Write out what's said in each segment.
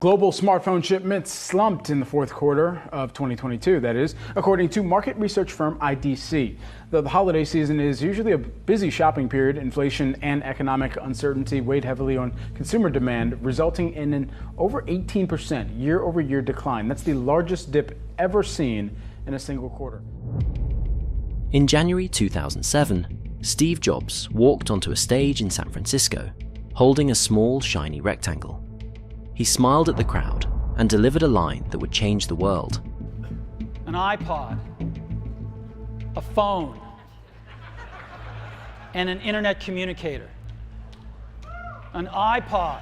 Global smartphone shipments slumped in the fourth quarter of 2022, that is, according to market research firm IDC. Though the holiday season is usually a busy shopping period, inflation and economic uncertainty weighed heavily on consumer demand, resulting in an over 18% year-over-year decline. That's the largest dip ever seen in a single quarter. In January 2007, Steve Jobs walked onto a stage in San Francisco, holding a small, shiny rectangle. He smiled at the crowd and delivered a line that would change the world. An iPod, a phone, and an internet communicator. An iPod,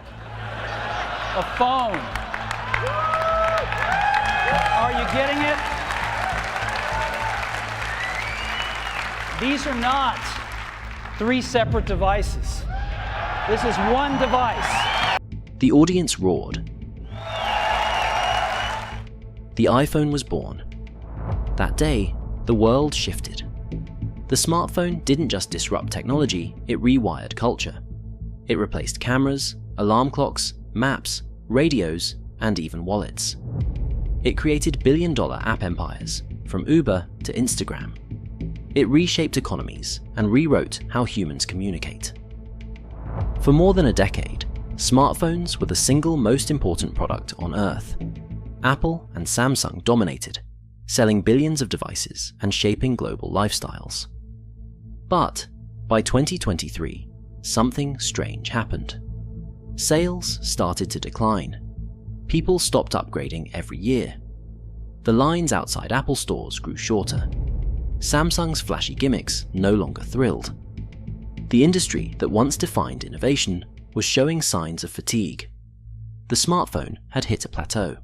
a phone. Are you getting it? These are not three separate devices. This is one device. The audience roared. The iPhone was born. That day, the world shifted. The smartphone didn't just disrupt technology, it rewired culture. It replaced cameras, alarm clocks, maps, radios, and even wallets. It created billion-dollar app empires, from Uber to Instagram. It reshaped economies and rewrote how humans communicate. For more than a decade, smartphones were the single most important product on Earth. Apple and Samsung dominated, selling billions of devices and shaping global lifestyles. But by 2023, something strange happened. Sales started to decline. People stopped upgrading every year. The lines outside Apple stores grew shorter. Samsung's flashy gimmicks no longer thrilled. The industry that once defined innovation was showing signs of fatigue. The smartphone had hit a plateau.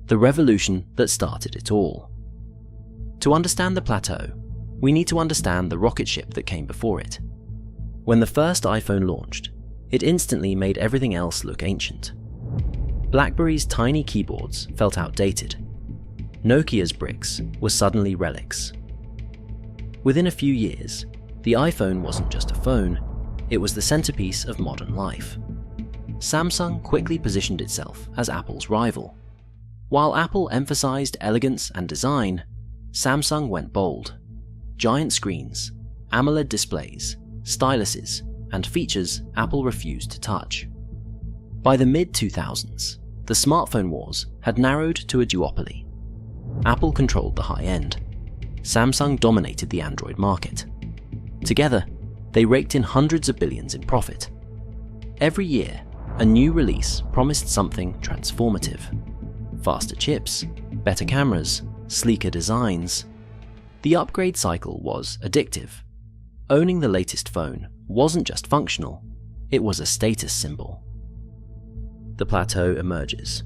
The revolution that started it all. To understand the plateau, we need to understand the rocket ship that came before it. When the first iPhone launched, it instantly made everything else look ancient. BlackBerry's tiny keyboards felt outdated. Nokia's bricks were suddenly relics. Within a few years, the iPhone wasn't just a phone, it was the centerpiece of modern life. Samsung quickly positioned itself as Apple's rival. While Apple emphasized elegance and design, Samsung went bold. Giant screens, AMOLED displays, styluses, and features Apple refused to touch. By the mid-2000s, the smartphone wars had narrowed to a duopoly. Apple controlled the high end. Samsung dominated the Android market. Together, they raked in hundreds of billions in profit. Every year, a new release promised something transformative. Faster chips, better cameras, sleeker designs. The upgrade cycle was addictive. Owning the latest phone wasn't just functional, it was a status symbol. The plateau emerges.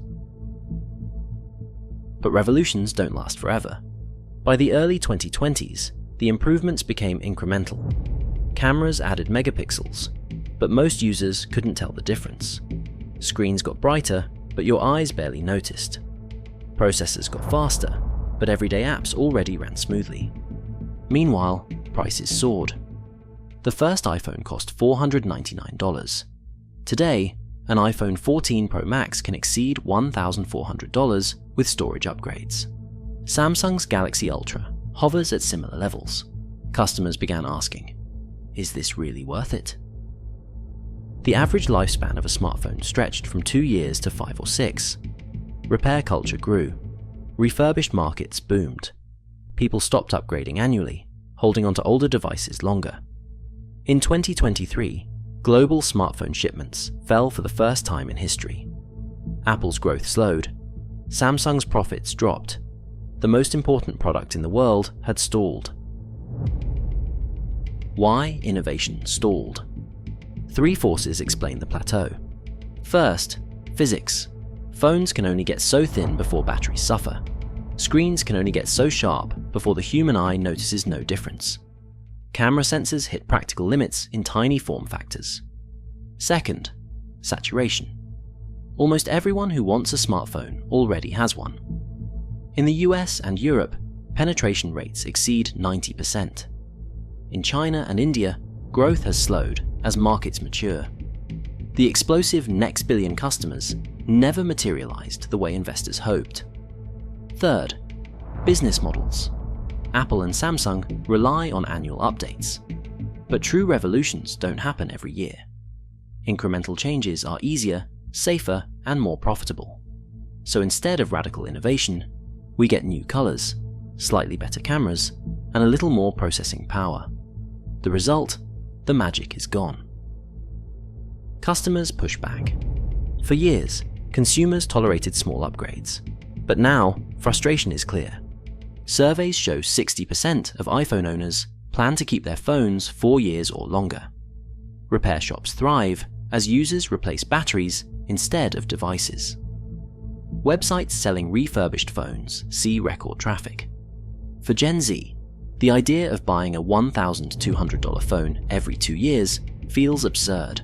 But revolutions don't last forever. By the early 2020s, the improvements became incremental. Cameras added megapixels, but most users couldn't tell the difference. Screens got brighter, but your eyes barely noticed. Processors got faster, but everyday apps already ran smoothly. Meanwhile, prices soared. The first iPhone cost $499. Today, an iPhone 14 Pro Max can exceed $1,400 with storage upgrades. Samsung's Galaxy Ultra hovers at similar levels. Customers began asking, is this really worth it? The average lifespan of a smartphone stretched from 2 years to 5 or 6. Repair culture grew. Refurbished markets boomed. People stopped upgrading annually, holding onto older devices longer. In 2023, global smartphone shipments fell for the first time in history. Apple's growth slowed. Samsung's profits dropped. The most important product in the world had stalled. Why innovation stalled? 3 forces explain the plateau. First, physics. Phones can only get so thin before batteries suffer. Screens can only get so sharp before the human eye notices no difference. Camera sensors hit practical limits in tiny form factors. Second, saturation. Almost everyone who wants a smartphone already has one. In the US and Europe, penetration rates exceed 90%. In China and India, growth has slowed as markets mature. The explosive next billion customers never materialized the way investors hoped. Third, business models. Apple and Samsung rely on annual updates. But true revolutions don't happen every year. Incremental changes are easier, safer, and more profitable. So instead of radical innovation, we get new colors, slightly better cameras, and a little more processing power. The result? The magic is gone. Customers push back. For years, consumers tolerated small upgrades. But now, frustration is clear. Surveys show 60% of iPhone owners plan to keep their phones 4 years or longer. Repair shops thrive as users replace batteries instead of devices. Websites selling refurbished phones see record traffic. For Gen Z, the idea of buying a $1,200 phone every 2 years feels absurd.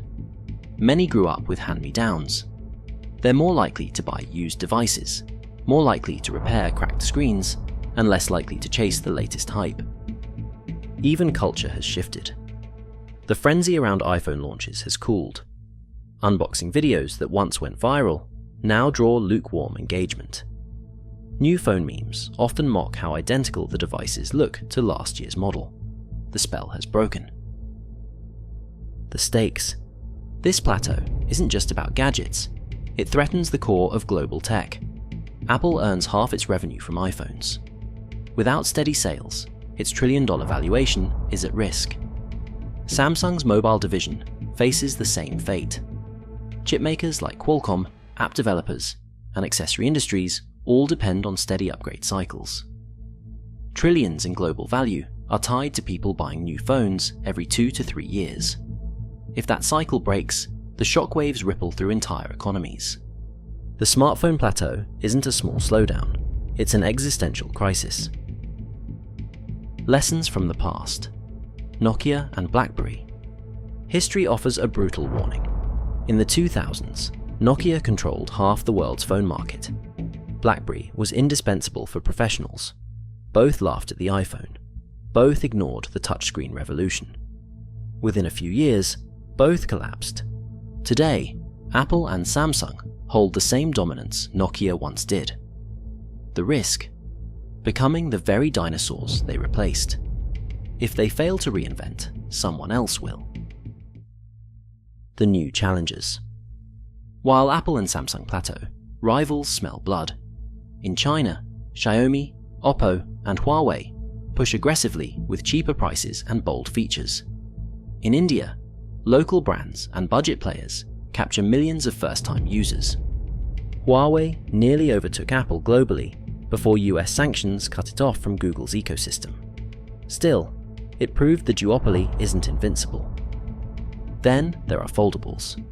Many grew up with hand-me-downs. They're more likely to buy used devices, more likely to repair cracked screens, and less likely to chase the latest hype. Even culture has shifted. The frenzy around iPhone launches has cooled. Unboxing videos that once went viral now draw lukewarm engagement. New phone memes often mock how identical the devices look to last year's model. The spell has broken. The stakes. This plateau isn't just about gadgets. It threatens the core of global tech. Apple earns half its revenue from iPhones. Without steady sales, its trillion-dollar valuation is at risk. Samsung's mobile division faces the same fate. Chipmakers like Qualcomm, app developers, and accessory industries all depend on steady upgrade cycles. Trillions in global value are tied to people buying new phones every 2 to 3 years. If that cycle breaks, the shockwaves ripple through entire economies. The smartphone plateau isn't a small slowdown, it's an existential crisis. Lessons from the past. Nokia and BlackBerry. History offers a brutal warning. In the 2000s, Nokia controlled half the world's phone market. BlackBerry was indispensable for professionals. Both laughed at the iPhone. Both ignored the touchscreen revolution. Within a few years, both collapsed. Today, Apple and Samsung hold the same dominance Nokia once did. The risk? Becoming the very dinosaurs they replaced. If they fail to reinvent, someone else will. The new challenges. While Apple and Samsung plateau, rivals smell blood. In China, Xiaomi, Oppo, and Huawei push aggressively with cheaper prices and bold features. In India, local brands and budget players capture millions of first-time users. Huawei nearly overtook Apple globally before US sanctions cut it off from Google's ecosystem. Still, it proved the duopoly isn't invincible. Then there are foldables.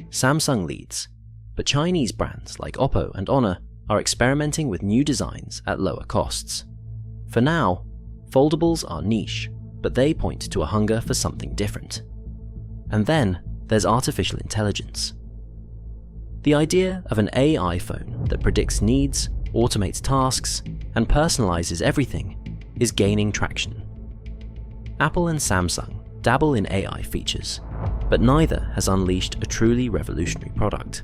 Samsung leads, but Chinese brands like Oppo and Honor are experimenting with new designs at lower costs. For now, foldables are niche, but they point to a hunger for something different. And then there's artificial intelligence. The idea of an AI phone that predicts needs, automates tasks, and personalizes everything is gaining traction. Apple and Samsung dabble in AI features, but neither has unleashed a truly revolutionary product.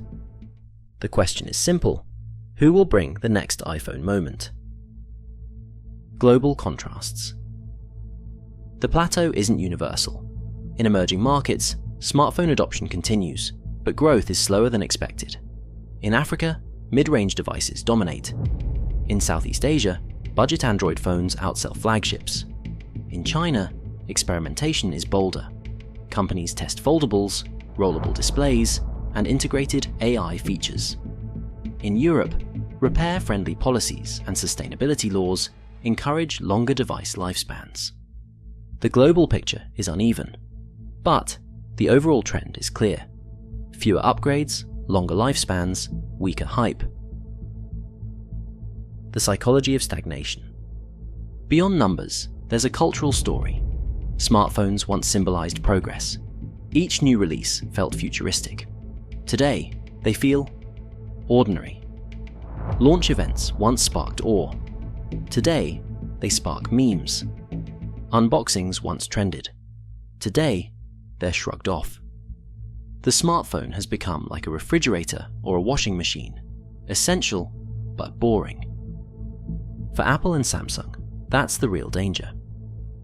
The question is simple: who will bring the next iPhone moment? Global contrasts. The plateau isn't universal. In emerging markets, smartphone adoption continues, but growth is slower than expected. In Africa, mid-range devices dominate. In Southeast Asia, budget Android phones outsell flagships. In China, experimentation is bolder. Companies test foldables, rollable displays, and integrated AI features. In Europe, repair-friendly policies and sustainability laws encourage longer device lifespans. The global picture is uneven, but the overall trend is clear. Fewer upgrades, longer lifespans, weaker hype. The psychology of stagnation. Beyond numbers, there's a cultural story. Smartphones once symbolized progress. Each new release felt futuristic. Today, they feel ordinary. Launch events once sparked awe. Today, they spark memes. Unboxings once trended. Today, they're shrugged off. the smartphone has become like a refrigerator or a washing machine, essential but boring. For Apple and Samsung, that's the real danger.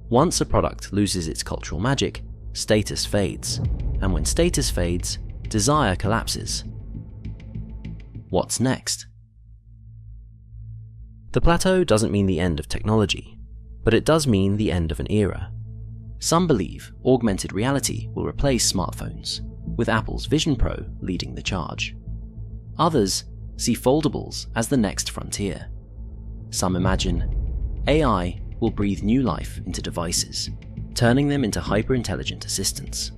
Once a product loses its cultural magic, status fades, and when status fades, desire collapses. What's next? The plateau doesn't mean the end of technology, but it does mean the end of an era. Some believe augmented reality will replace smartphones, with Apple's Vision Pro leading the charge. Others see foldables as the next frontier. Some imagine AI will breathe new life into devices, turning them into hyper-intelligent assistants.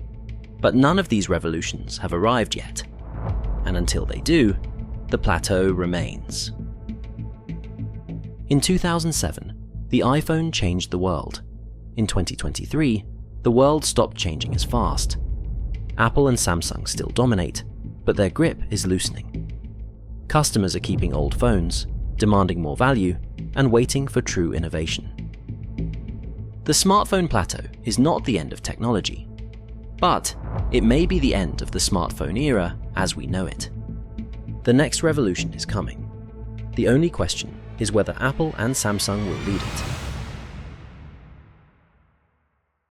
But none of these revolutions have arrived yet, and until they do, the plateau remains. In 2007, the iPhone changed the world. In 2023, the world stopped changing as fast. Apple and Samsung still dominate, but their grip is loosening. Customers are keeping old phones, demanding more value, and waiting for true innovation. The smartphone plateau is not the end of technology, but it may be the end of the smartphone era as we know it. The next revolution is coming. The only question is whether Apple and Samsung will lead it.